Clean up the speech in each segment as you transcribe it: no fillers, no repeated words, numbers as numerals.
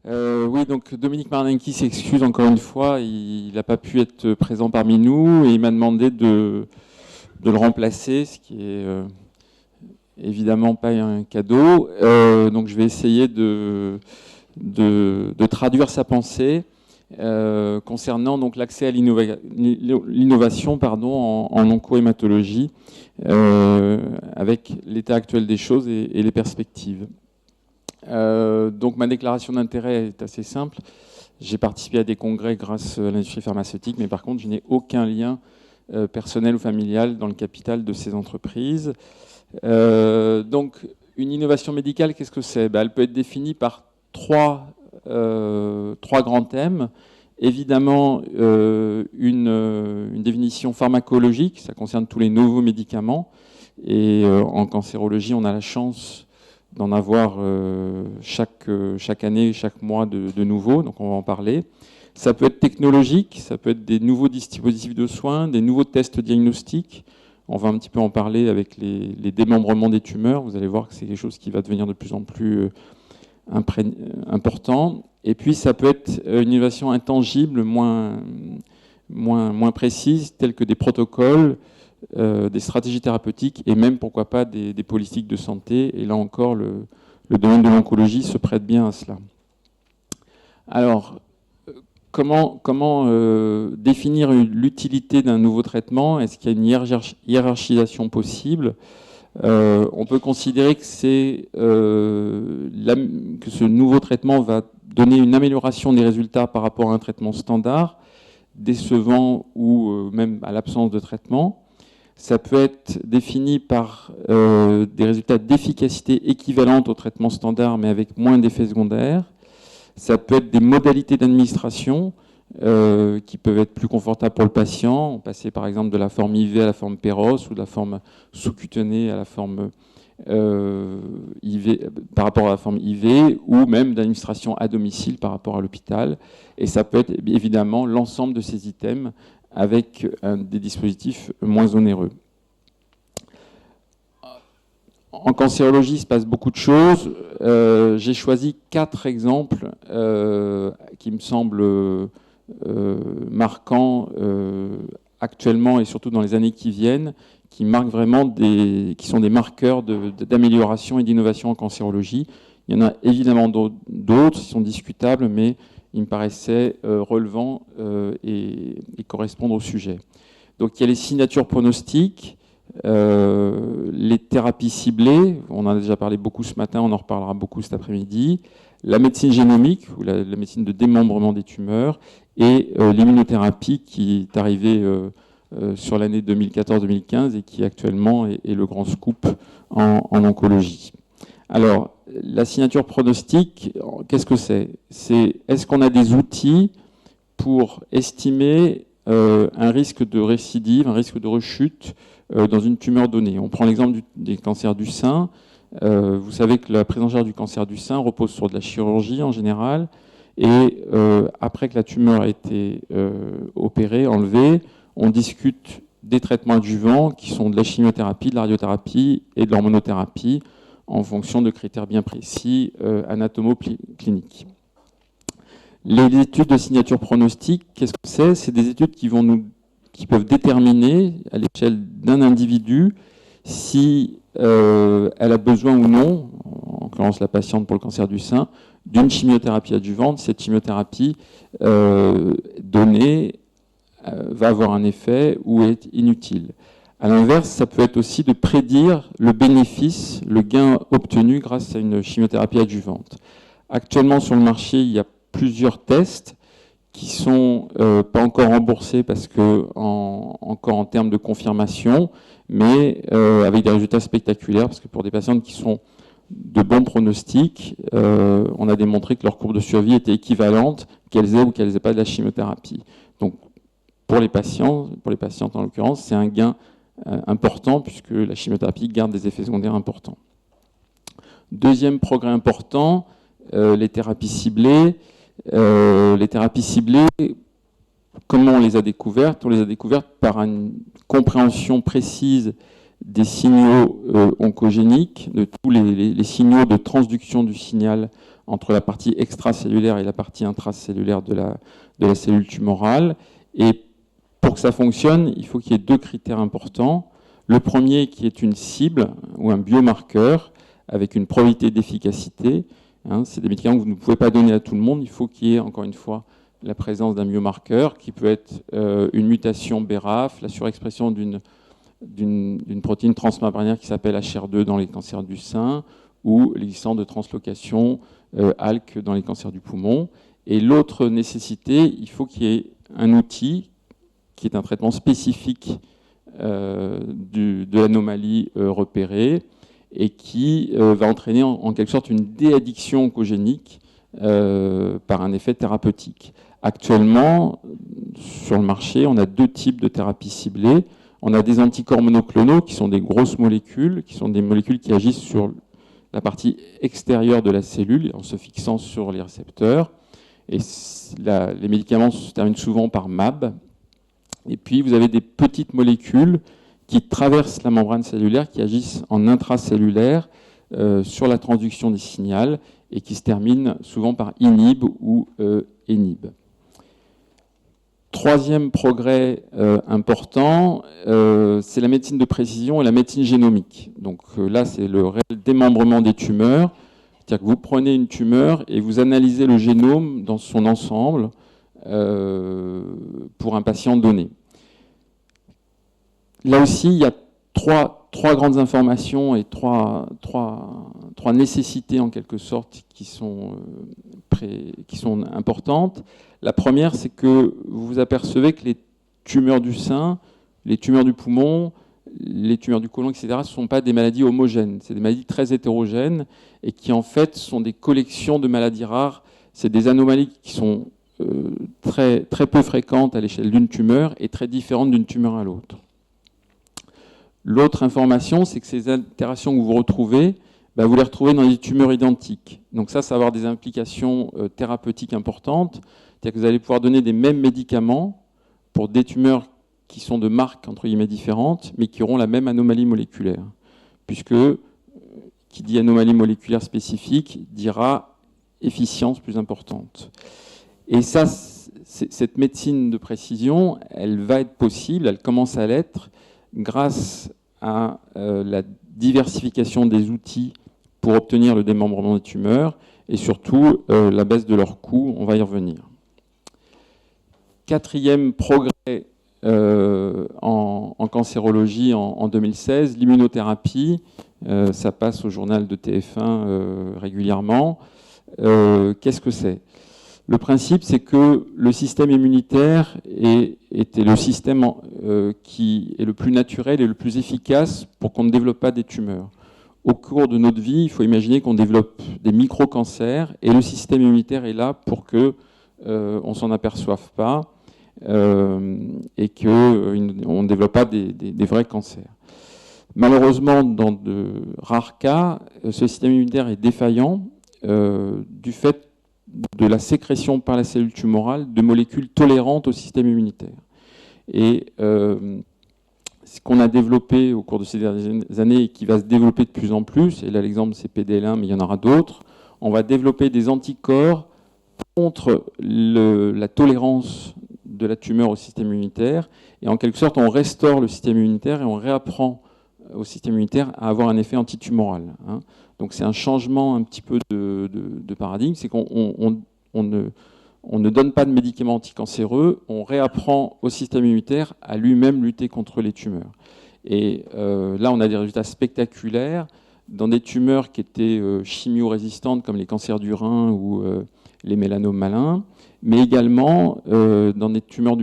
Oui, donc Dominique Marninki s'excuse encore une fois. Il n'a pas pu être présent parmi nous et il m'a demandé de le remplacer, ce qui est évidemment pas un cadeau. Donc je vais essayer de traduire sa pensée concernant donc l'accès à l'innovation en oncohématologie avec l'état actuel des choses et les perspectives. Donc ma déclaration d'intérêt est assez simple. J'ai participé à des congrès grâce à l'industrie pharmaceutique, mais par contre, je n'ai aucun lien personnel ou familial dans le capital de ces entreprises. Donc, une innovation médicale, qu'est-ce que c'est ? Elle peut être définie par trois grands thèmes. Évidemment, une définition pharmacologique, ça concerne tous les nouveaux médicaments. Et en cancérologie, on a la chance d'en avoir chaque année, chaque mois de nouveaux, donc on va en parler. Ça peut être technologique, ça peut être des nouveaux dispositifs de soins, des nouveaux tests diagnostiques. On va un petit peu en parler avec les démembrements des tumeurs. Vous allez voir que c'est quelque chose qui va devenir de plus en plus important. Et puis ça peut être une innovation intangible, moins précise, telle que des protocoles, des stratégies thérapeutiques et même, pourquoi pas, des politiques de santé. Et là encore, le domaine de l'oncologie se prête bien à cela. Alors, comment définir l'utilité d'un nouveau traitement ? Est-ce qu'il y a une hiérarchisation possible ? On peut considérer que ce nouveau traitement va donner une amélioration des résultats par rapport à un traitement standard, décevant ou même à l'absence de traitement. Ça peut être défini par des résultats d'efficacité équivalentes au traitement standard, mais avec moins d'effets secondaires. Ça peut être des modalités d'administration qui peuvent être plus confortables pour le patient. On passait par exemple de la forme IV à la forme Péros ou de la forme sous-cutanée à la forme IV, par rapport à la forme IV, ou même d'administration à domicile par rapport à l'hôpital. Et ça peut être évidemment l'ensemble de ces items avec des dispositifs moins onéreux. En cancérologie, il se passe beaucoup de choses. J'ai choisi 4 exemples qui me semblent marquants actuellement et surtout dans les années qui viennent, qui marquent vraiment qui sont des marqueurs d'amélioration et d'innovation en cancérologie. Il y en a évidemment d'autres qui sont discutables, mais il me paraissait relevant et correspondre au sujet. Donc il y a les signatures pronostiques, les thérapies ciblées, on en a déjà parlé beaucoup ce matin, on en reparlera beaucoup cet après-midi, la médecine génomique, ou la médecine de démembrement des tumeurs, et l'immunothérapie qui est arrivée sur l'année 2014-2015 et qui actuellement est le grand scoop en oncologie. Alors, la signature pronostique, qu'est-ce que c'est ? Est-ce qu'on a des outils pour estimer un risque de récidive, un risque de rechute dans une tumeur donnée ? On prend l'exemple des cancers du sein. Vous savez que la prise en charge du cancer du sein repose sur de la chirurgie en général. Et après que la tumeur a été opérée, enlevée, on discute des traitements adjuvants qui sont de la chimiothérapie, de la radiothérapie et de l'hormonothérapie en fonction de critères bien précis anatomo-cliniques. Les études de signature pronostique, qu'est-ce que c'est ? C'est des études qui peuvent déterminer à l'échelle d'un individu si elle a besoin ou non, en l'occurrence la patiente pour le cancer du sein, d'une chimiothérapie adjuvante. Cette chimiothérapie donnée va avoir un effet ou est inutile. À l'inverse, ça peut être aussi de prédire le bénéfice, le gain obtenu grâce à une chimiothérapie adjuvante. Actuellement sur le marché, il y a plusieurs tests qui sont pas encore remboursés parce que encore en termes de confirmation, mais avec des résultats spectaculaires, parce que pour des patientes qui sont de bons pronostics, on a démontré que leur courbe de survie était équivalente, qu'elles aient ou qu'elles n'aient pas de la chimiothérapie. Donc pour les patientes en l'occurrence, c'est un gain important puisque la chimiothérapie garde des effets secondaires importants. Deuxième progrès important, les thérapies ciblées. Les thérapies ciblées, comment on les a découvertes ? On les a découvertes par une compréhension précise des signaux oncogéniques, de tous les signaux de transduction du signal entre la partie extracellulaire et la partie intracellulaire de la cellule tumorale. Et pour que ça fonctionne, il faut qu'il y ait deux critères importants. Le premier qui est une cible ou un biomarqueur avec une probabilité d'efficacité. C'est des médicaments que vous ne pouvez pas donner à tout le monde. Il faut qu'il y ait, encore une fois, la présence d'un biomarqueur qui peut être une mutation BRAF, la surexpression d'une protéine transmembranaire qui s'appelle HR2 dans les cancers du sein, ou l'existence de translocation ALK dans les cancers du poumon. Et l'autre nécessité, il faut qu'il y ait un outil qui est un traitement spécifique de l'anomalie repérée et qui va entraîner en quelque sorte une déaddiction oncogénique par un effet thérapeutique. Actuellement, sur le marché, on a deux types de thérapies ciblées. On a des anticorps monoclonaux qui sont des grosses molécules, qui sont des molécules qui agissent sur la partie extérieure de la cellule en se fixant sur les récepteurs. Et les médicaments se terminent souvent par MAB. Et puis, vous avez des petites molécules qui traversent la membrane cellulaire, qui agissent en intracellulaire sur la transduction des signaux et qui se terminent souvent par inhib ou inhib. Troisième progrès important, c'est la médecine de précision et la médecine génomique. Donc là, c'est le réel démembrement des tumeurs. C'est-à-dire que vous prenez une tumeur et vous analysez le génome dans son ensemble pour un patient donné. Là aussi, il y a trois grandes informations et trois nécessités en quelque sorte qui sont importantes. La première, c'est que vous vous apercevez que les tumeurs du sein, les tumeurs du poumon, les tumeurs du côlon, etc., ne sont pas des maladies homogènes. C'est des maladies très hétérogènes et qui, en fait, sont des collections de maladies rares. C'est des anomalies qui sont très peu fréquentes à l'échelle d'une tumeur et très différentes d'une tumeur à l'autre. L'autre information, c'est que ces altérations que vous retrouvez, vous les retrouvez dans des tumeurs identiques. Donc ça va avoir des implications thérapeutiques importantes. C'est-à-dire que vous allez pouvoir donner des mêmes médicaments pour des tumeurs qui sont de marques entre guillemets différentes, mais qui auront la même anomalie moléculaire. Puisque qui dit anomalie moléculaire spécifique dira efficience plus importante. Et ça, cette médecine de précision, elle va être possible, elle commence à l'être, grâce à la diversification des outils pour obtenir le démembrement des tumeurs et surtout la baisse de leur coût, on va y revenir. Quatrième progrès en cancérologie en 2016, l'immunothérapie, ça passe au journal de TF1 régulièrement. Qu'est-ce que c'est ? Le principe, c'est que le système immunitaire était le système qui est le plus naturel et le plus efficace pour qu'on ne développe pas des tumeurs. Au cours de notre vie, il faut imaginer qu'on développe des micro-cancers et le système immunitaire est là pour qu'on ne s'en aperçoive pas et qu'on ne développe pas des vrais cancers. Malheureusement, dans de rares cas, ce système immunitaire est défaillant du fait de la sécrétion par la cellule tumorale de molécules tolérantes au système immunitaire. Et ce qu'on a développé au cours de ces dernières années et qui va se développer de plus en plus, et là l'exemple c'est PDL1, mais il y en aura d'autres, on va développer des anticorps contre la tolérance de la tumeur au système immunitaire, et en quelque sorte on restaure le système immunitaire et on réapprend au système immunitaire à avoir un effet antitumoral. Donc c'est un changement un petit peu de paradigme, c'est qu'on ne donne pas de médicaments anticancéreux, on réapprend au système immunitaire à lui-même lutter contre les tumeurs. Et là, on a des résultats spectaculaires dans des tumeurs qui étaient chimio-résistantes, comme les cancers du rein ou les mélanomes malins, mais également dans des tumeurs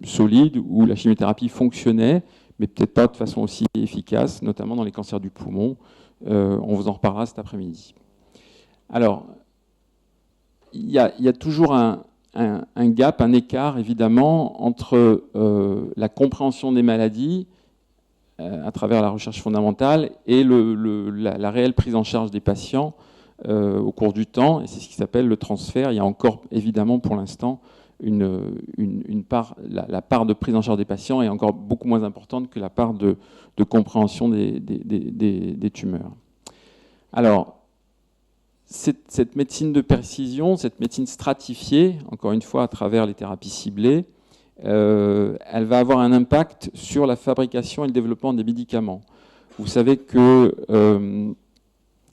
solides où la chimiothérapie fonctionnait, mais peut-être pas de façon aussi efficace, notamment dans les cancers du poumon. On vous en reparlera cet après-midi. Alors, il y a toujours un gap, un écart, évidemment, entre la compréhension des maladies à travers la recherche fondamentale et la réelle prise en charge des patients au cours du temps. Et c'est ce qui s'appelle le transfert. Il y a encore, évidemment, pour l'instant, la part de prise en charge des patients est encore beaucoup moins importante que la part de compréhension des tumeurs. Alors, cette médecine de précision, cette médecine stratifiée, encore une fois à travers les thérapies ciblées, elle va avoir un impact sur la fabrication et le développement des médicaments. Vous savez que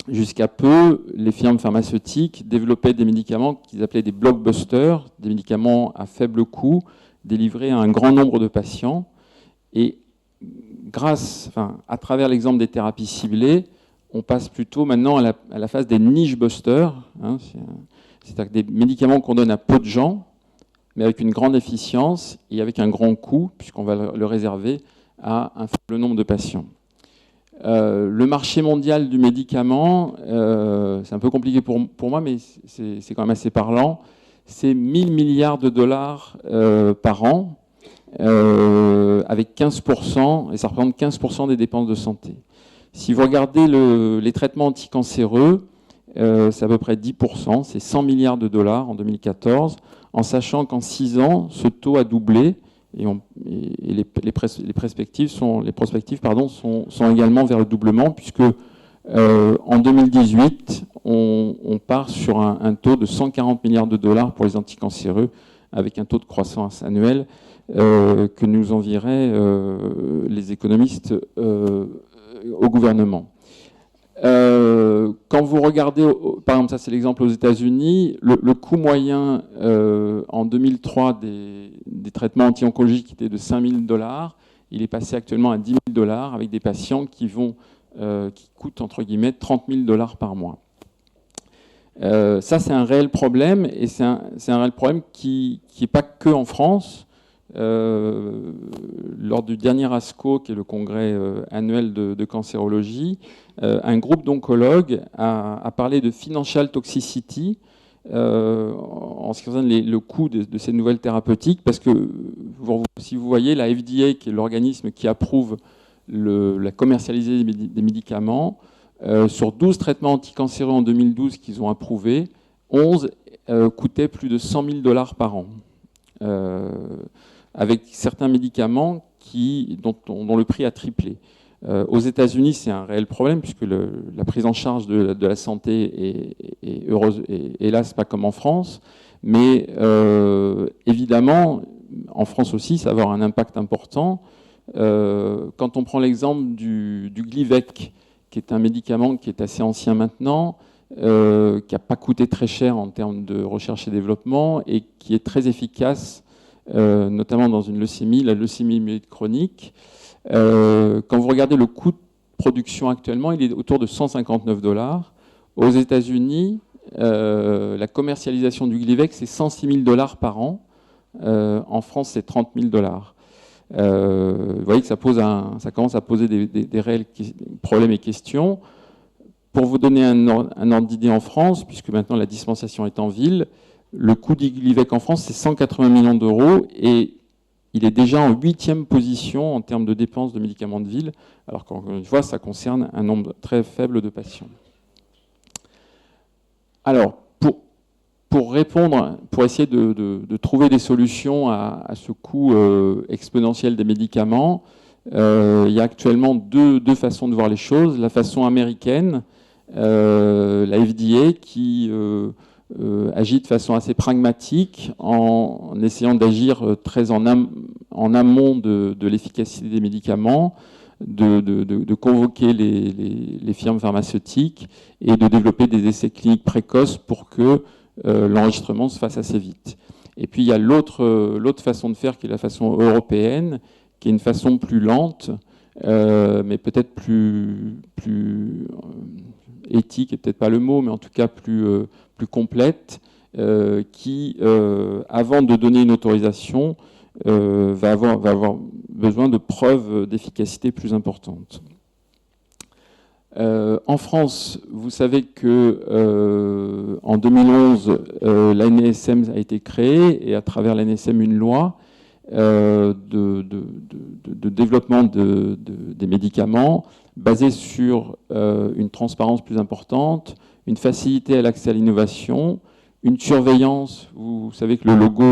jusqu'à peu, les firmes pharmaceutiques développaient des médicaments qu'ils appelaient des blockbusters, des médicaments à faible coût, délivrés à un grand nombre de patients. Et à travers l'exemple des thérapies ciblées, on passe plutôt maintenant à la phase des niche busters, hein, c'est-à-dire des médicaments qu'on donne à peu de gens, mais avec une grande efficience et avec un grand coût, puisqu'on va le réserver à un faible nombre de patients. Le marché mondial du médicament, c'est un peu compliqué pour moi, mais c'est quand même assez parlant. C'est 1000 milliards de dollars par an, avec 15%, et ça représente 15% des dépenses de santé. Si vous regardez les traitements anticancéreux, c'est à peu près 10%, c'est 100 milliards de dollars en 2014, en sachant qu'en 6 ans, ce taux a doublé, et les prospectives sont également vers le doublement, puisque en 2018, on part sur un taux de 140 milliards de dollars pour les anticancéreux, avec un taux de croissance annuel que nous envieraient les économistes au gouvernement. Quand vous regardez, par exemple, ça c'est l'exemple aux États-Unis, le coût moyen en 2003 des traitements anti-oncologiques était de 5 000 $. Il est passé actuellement à 10 000 $ avec des patients qui coûtent entre guillemets 30 000 $ par mois. Ça c'est un réel problème, et c'est un réel problème qui n'est pas que en France. Lors du dernier ASCO, qui est le congrès annuel de cancérologie, un groupe d'oncologues a parlé de financial toxicity en ce qui concerne le coût de ces nouvelles thérapeutiques, parce que si vous voyez, la FDA, qui est l'organisme qui approuve la commercialisation des médicaments, sur 12 traitements anticancéreux en 2012 qu'ils ont approuvés, 11 coûtaient plus de 100 000 $ par an. Avec certains médicaments dont le prix a triplé. Aux États-Unis, c'est un réel problème, puisque la prise en charge de la santé est heureuse, et hélas pas comme en France, mais évidemment, en France aussi, ça va avoir un impact important. Quand on prend l'exemple du Glivec, qui est un médicament qui est assez ancien maintenant, qui n'a pas coûté très cher en termes de recherche et développement, et qui est très efficace, notamment dans une leucémie, la leucémie myélique chronique. Quand vous regardez le coût de production actuellement, il est autour de 159 $. Aux États-Unis, la commercialisation du Glivec, c'est 106 000 $ par an. En France, c'est 30 000 $. Vous voyez que ça commence à poser des réels problèmes et questions. Pour vous donner un ordre d'idée en France, puisque maintenant la dispensation est en ville, le coût du Glivec en France, c'est 180 millions d'euros, et il est déjà en 8e position en termes de dépenses de médicaments de ville, alors qu'encore une fois, ça concerne un nombre très faible de patients. Alors, pour essayer de trouver des solutions à ce coût exponentiel des médicaments, il y a actuellement deux façons de voir les choses. La façon américaine, la FDA, qui agit de façon assez pragmatique en essayant d'agir très en amont de l'efficacité des médicaments, de convoquer les firmes pharmaceutiques et de développer des essais cliniques précoces pour que l'enregistrement se fasse assez vite. Et puis il y a l'autre façon de faire, qui est la façon européenne, qui est une façon plus lente, mais peut-être plus éthique, et peut-être pas le mot, mais en tout cas plus complète, qui, avant de donner une autorisation, va avoir besoin de preuves d'efficacité plus importantes. En France, vous savez que en 2011, l'ANSM a été créée, et à travers l'ANSM, une loi de développement des médicaments basée sur une transparence plus importante, une facilité à l'accès à l'innovation, une surveillance. Vous savez que le logo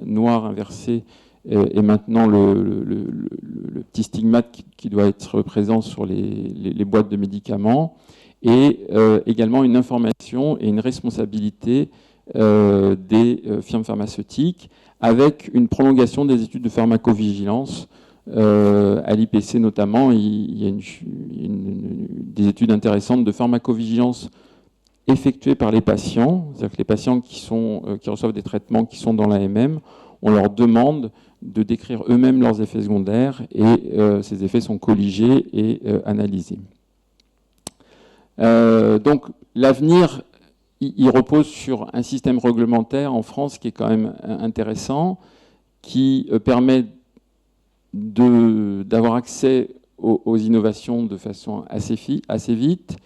noir inversé est maintenant le petit stigmate qui doit être présent sur les boîtes de médicaments, et également une information et une responsabilité des firmes pharmaceutiques, avec une prolongation des études de pharmacovigilance. À l'IPC notamment, il y a des études intéressantes de pharmacovigilance effectuées par les patients, c'est-à-dire que les patients qui reçoivent des traitements qui sont dans l'AMM, on leur demande de décrire eux-mêmes leurs effets secondaires et ces effets sont colligés et analysés. Donc l'avenir, il repose sur un système réglementaire en France qui est quand même intéressant, qui permet d'avoir accès aux innovations de façon assez vite,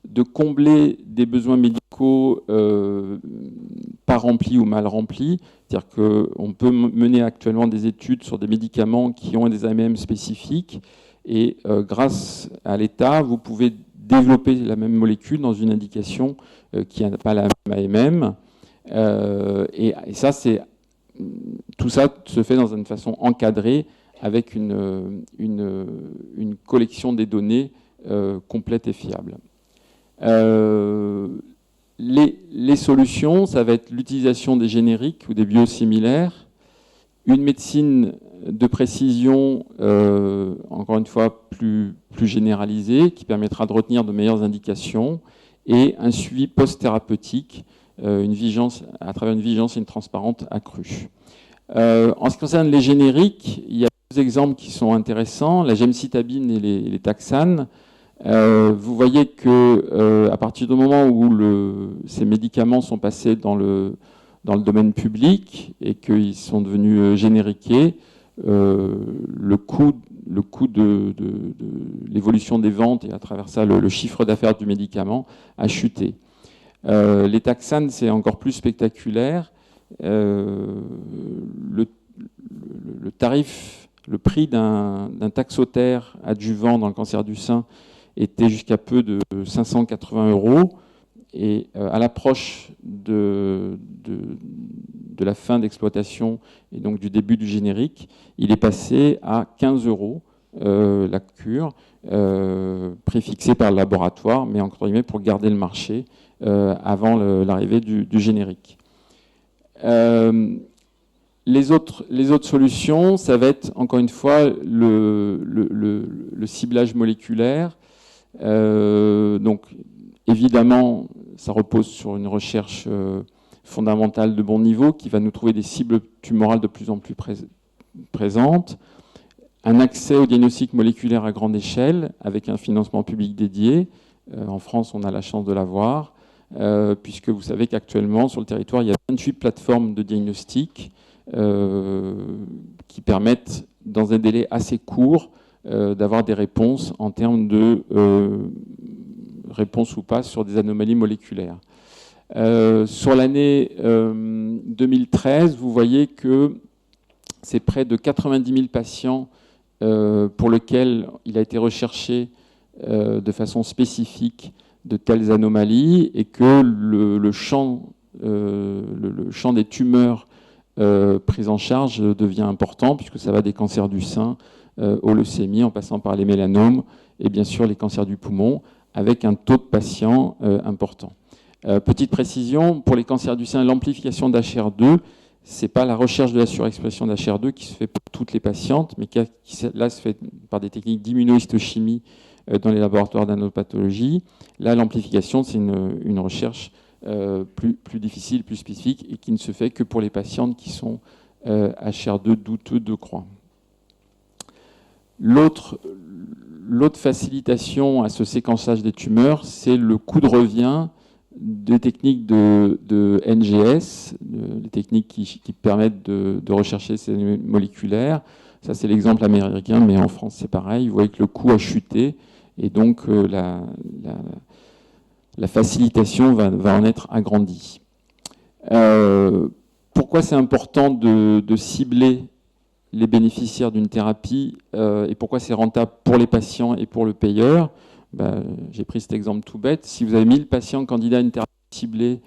de combler des besoins médicaux pas remplis ou mal remplis. C'est-à-dire qu'on peut mener actuellement des études sur des médicaments qui ont des AMM spécifiques et grâce à l'État, vous pouvez développer la même molécule dans une indication qui n'a pas la même AMM. Et ça, tout ça se fait dans une façon encadrée avec une collection des données complète et fiable. Les solutions, ça va être l'utilisation des génériques ou des biosimilaires, une médecine de précision, encore une fois, plus généralisée, qui permettra de retenir de meilleures indications, et un suivi post-thérapeutique, à travers une vigilance et une transparence accrue. En ce qui concerne les génériques, il y a deux exemples qui sont intéressants, la gemcitabine et les taxanes. Vous voyez que à partir du moment où ces médicaments sont passés dans le domaine public et qu'ils sont devenus génériqués, le coût de l'évolution des ventes et à travers ça le chiffre d'affaires du médicament a chuté. Les taxanes, c'est encore plus spectaculaire. Le prix d'un taxotère adjuvant dans le cancer du sein était jusqu'à peu de 580 €. Et à l'approche de la fin d'exploitation et donc du début du générique, il est passé à 15 € la cure, préfixée par le laboratoire, mais entre guillemets pour garder le marché avant l'arrivée du générique. Les autres solutions, ça va être encore une fois le ciblage moléculaire. Donc évidemment, ça repose sur une recherche fondamentale de bon niveau qui va nous trouver des cibles tumorales de plus en plus présentes. Un accès au diagnostic moléculaire à grande échelle avec un financement public dédié. En France, on a la chance de l'avoir, puisque vous savez qu'actuellement, sur le territoire, il y a 28 plateformes de diagnostic qui permettent, dans un délai assez court, d'avoir des réponses en termes de réponse ou pas sur des anomalies moléculaires. Sur l'année 2013, vous voyez que c'est près de 90 000 patients pour lesquels il a été recherché de façon spécifique de telles anomalies et que le champ des tumeurs prises en charge devient important puisque ça va des cancers du sein aux leucémies en passant par les mélanomes et bien sûr les cancers du poumon avec un taux de patients important. Petite précision, pour les cancers du sein, l'amplification d'HR2, ce n'est pas la recherche de la surexpression d'HR2 qui se fait pour toutes les patientes, mais qui là se fait par des techniques d'immunohistochimie dans les laboratoires d'anopathologie. Là, l'amplification, c'est une recherche plus difficile, plus spécifique, et qui ne se fait que pour les patientes qui sont HR2 douteux de croix. L'autre facilitation à ce séquençage des tumeurs, c'est le coût de revient des techniques de NGS, les techniques qui permettent de rechercher ces moléculaires. Ça, c'est l'exemple américain, mais en France, c'est pareil. Vous voyez que le coût a chuté, et donc la facilitation va en être agrandie. Pourquoi c'est important de cibler les bénéficiaires d'une thérapie et pourquoi c'est rentable pour les patients et pour le payeur? J'ai pris cet exemple tout bête. Si vous avez 1000 patients candidats à une thérapie ciblée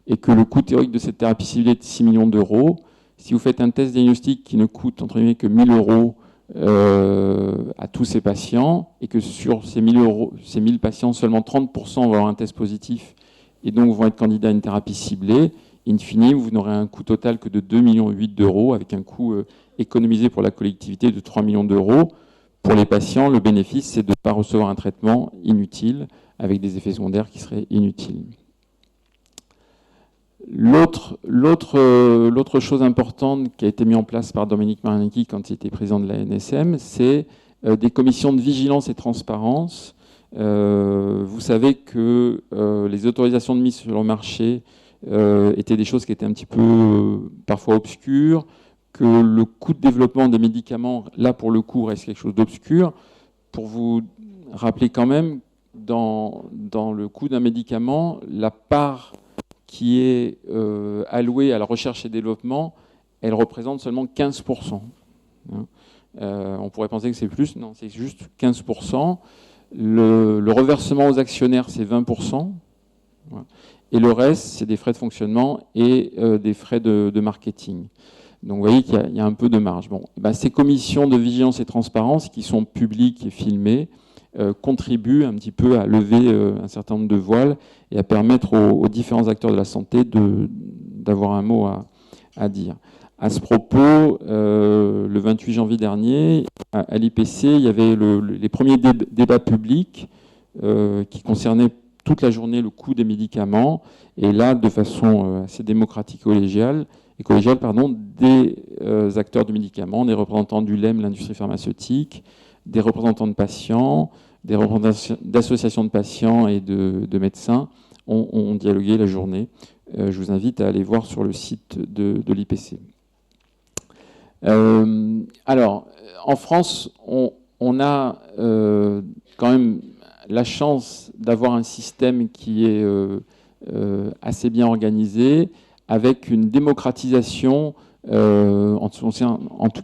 et que le coût théorique de cette thérapie ciblée est de 6 millions d'euros, si vous faites un test diagnostic qui ne coûte entre guillemets que 1000 € à tous ces patients, et que sur ces 1000 patients, seulement 30% vont avoir un test positif et donc vont être candidats à une thérapie ciblée. In fine, vous n'aurez un coût total que de 2,8 millions d'euros, avec un coût économisé pour la collectivité de 3 millions d'euros. Pour les patients, le bénéfice, c'est de ne pas recevoir un traitement inutile, avec des effets secondaires qui seraient inutiles. L'autre chose importante qui a été mise en place par Dominique Marianecki quand il était président de la NSM, c'est des commissions de vigilance et transparence. Vous savez que les autorisations de mise sur le marché étaient des choses qui étaient un petit peu parfois obscures, que le coût de développement des médicaments, là pour le coup, reste quelque chose d'obscur. Pour vous rappeler quand même, dans le coût d'un médicament, la part qui est allouée à la recherche et développement, elle représente seulement 15%. On pourrait penser que c'est plus, non, c'est juste 15%. Le reversement aux actionnaires, c'est 20%. Et le reste, c'est des frais de fonctionnement et des frais de marketing. Donc vous voyez qu'il y a un peu de marge. Bon, ces commissions de vigilance et transparence, qui sont publiques et filmées, contribuent un petit peu à lever un certain nombre de voiles et à permettre aux différents acteurs de la santé d'avoir un mot à dire. À ce propos, le 28 janvier dernier, à l'IPC, il y avait les premiers débats publics qui concernaient toute la journée le coût des médicaments, et là, de façon assez démocratique et collégiale, des acteurs du médicament, des représentants du LEM, l'industrie pharmaceutique, des représentants de patients, des représentants d'associations de patients et de médecins ont dialogué la journée. Je vous invite à aller voir sur le site de l'IPC. Alors, en France, on a quand même la chance d'avoir un système qui est assez bien organisé, avec une démocratisation, en tout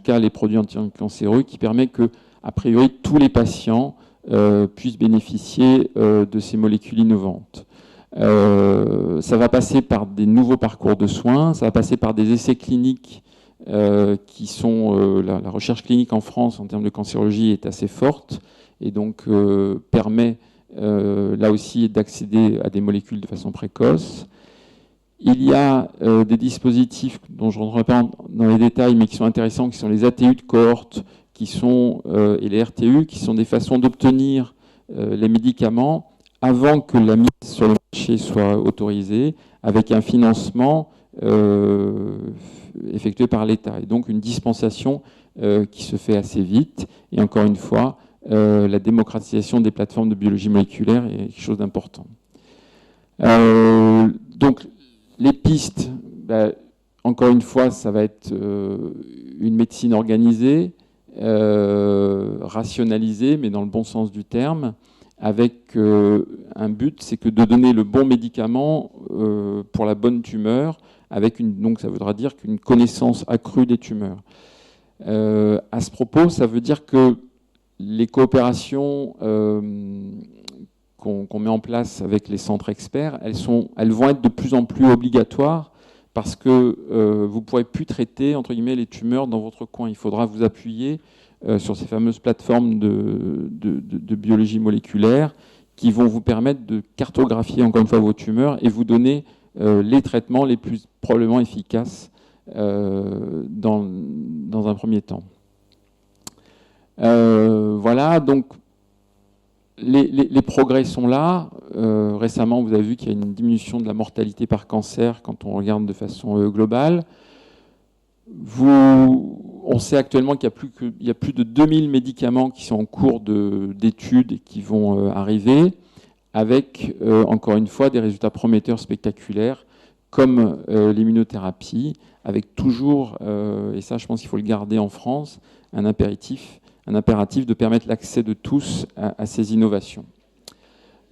cas les produits anticancéreux, qui permet que, a priori, tous les patients puissent bénéficier de ces molécules innovantes. Ça va passer par des nouveaux parcours de soins, ça va passer par des essais cliniques qui sont... la recherche clinique en France en termes de cancérologie est assez forte et donc permet là aussi d'accéder à des molécules de façon précoce. Il y a des dispositifs dont je ne rentrerai pas dans les détails, mais qui sont intéressants, qui sont les ATU de cohorte, et les RTU, qui sont des façons d'obtenir les médicaments avant que la mise sur le marché soit autorisée, avec un financement effectué par l'État. Et donc une dispensation qui se fait assez vite. Et encore une fois, la démocratisation des plateformes de biologie moléculaire est quelque chose d'important. Donc, les pistes, encore une fois, ça va être une médecine organisée, rationalisée, mais dans le bon sens du terme, avec un but, c'est que de donner le bon médicament pour la bonne tumeur, donc ça voudra dire qu'une connaissance accrue des tumeurs. À ce propos, ça veut dire que les coopérations qu'on met en place avec les centres experts, elles vont être de plus en plus obligatoires parce que vous ne pourrez plus traiter, entre guillemets, les tumeurs dans votre coin. Il faudra vous appuyer sur ces fameuses plateformes de biologie moléculaire qui vont vous permettre de cartographier, encore une fois, vos tumeurs et vous donner les traitements les plus probablement efficaces dans un premier temps. Voilà, donc les progrès sont là. Récemment, vous avez vu qu'il y a une diminution de la mortalité par cancer quand on regarde de façon globale. On sait actuellement qu'il y a plus de 2000 médicaments qui sont en cours d'études et qui vont arriver, avec, encore une fois, des résultats prometteurs spectaculaires, comme l'immunothérapie, avec toujours, et ça je pense qu'il faut le garder en France, un impératif de permettre l'accès de tous à ces innovations.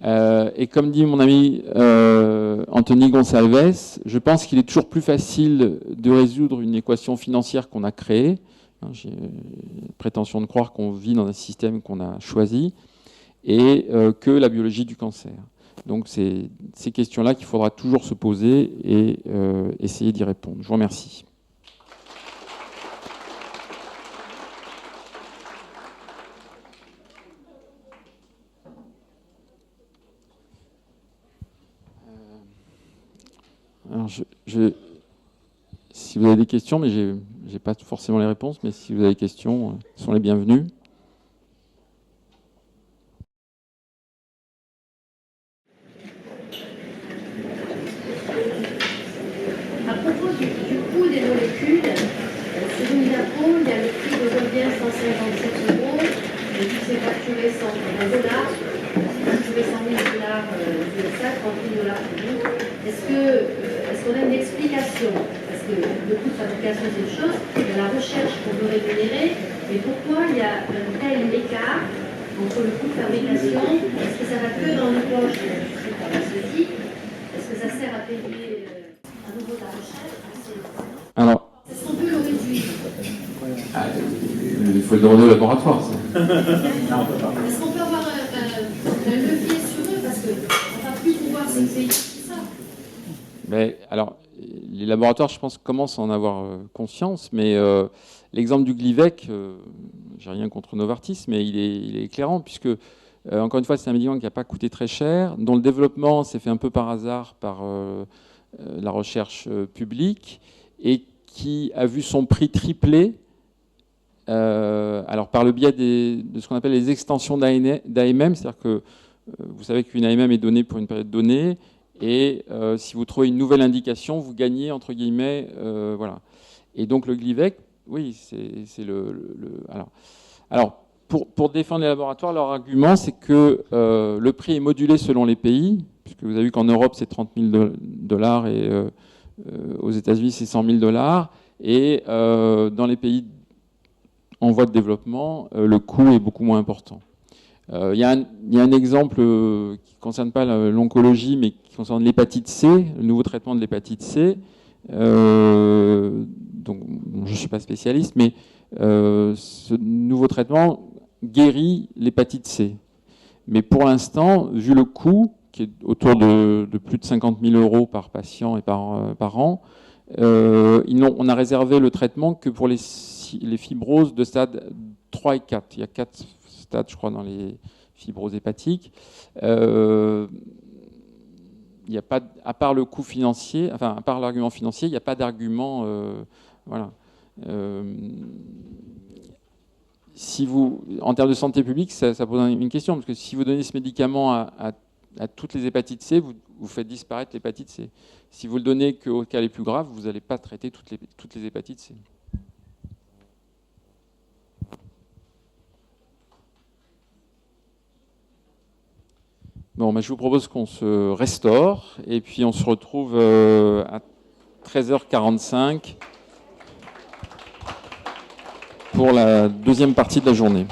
Et comme dit mon ami Anthony Gonçalves, je pense qu'il est toujours plus facile de résoudre une équation financière qu'on a créée. J'ai prétention de croire qu'on vit dans un système qu'on a choisi, et que la biologie du cancer. Donc c'est ces questions-là qu'il faudra toujours se poser et essayer d'y répondre. Je vous remercie. Alors, si vous avez des questions, mais je n'ai pas forcément les réponses, mais si vous avez des questions, sont les bienvenus. À propos du coût des molécules, sur Unidapro, il y a le prix d'aujourd'hui à 157 €, et puis c'est facturé 100 dollars, facturé 100 000 dollars USA, 30 000 dollars pour nous. Est-ce qu'on a une explication? Parce que le coût de fabrication, c'est une chose, il y a la recherche qu'on veut rémunérer, mais pourquoi il y a un tel écart entre le coût de fabrication? Est-ce que ça va que dans les poches de l'industrie pharmaceutique? Est-ce que ça sert à payer à nouveau de la recherche? Alors, Est-ce qu'on peut le réduire? il faut le demander au laboratoire, ça. Est-ce qu'on peut avoir un levier sur eux? Parce qu'on ne va plus pouvoir s'exécuter ça. Mais, alors, les laboratoires, je pense, commencent à en avoir conscience, mais l'exemple du Glivec, j'ai rien contre Novartis, mais il est éclairant, puisque, encore une fois, c'est un médicament qui n'a pas coûté très cher, dont le développement s'est fait un peu par hasard par la recherche publique, et qui a vu son prix tripler, alors par le biais de ce qu'on appelle les extensions d'AMM, c'est-à-dire que vous savez qu'une AMM est donnée pour une période donnée, et si vous trouvez une nouvelle indication, vous gagnez, entre guillemets, voilà. Et donc le Glivec, oui, c'est alors pour défendre les laboratoires, leur argument, c'est que le prix est modulé selon les pays, puisque vous avez vu qu'en Europe, c'est 30 000 dollars, et aux États-Unis, c'est 100 000 dollars, et dans les pays en voie de développement, le coût est beaucoup moins important. Il y a un exemple qui ne concerne pas l'oncologie, mais qui concerne l'hépatite C, le nouveau traitement de l'hépatite C. Donc, je ne suis pas spécialiste, mais ce nouveau traitement guérit l'hépatite C. Mais pour l'instant, vu le coût, qui est autour de plus de 50 000 € par patient et par an, on a réservé le traitement que pour les fibroses de stade 3 et 4. Il y a 4 stades, je crois, dans les fibroses hépatiques. Il n'y a pas, à part le coût financier, enfin, à part l'argument financier, il n'y a pas d'argument. Voilà. En termes de santé publique, ça pose une question, parce que si vous donnez ce médicament à toutes les hépatites C, vous faites disparaître l'hépatite C. Si vous le donnez qu'aux cas les plus graves, vous n'allez pas traiter toutes les hépatites C. Bon, je vous propose qu'on se restaure et puis on se retrouve à 13h45 pour la deuxième partie de la journée.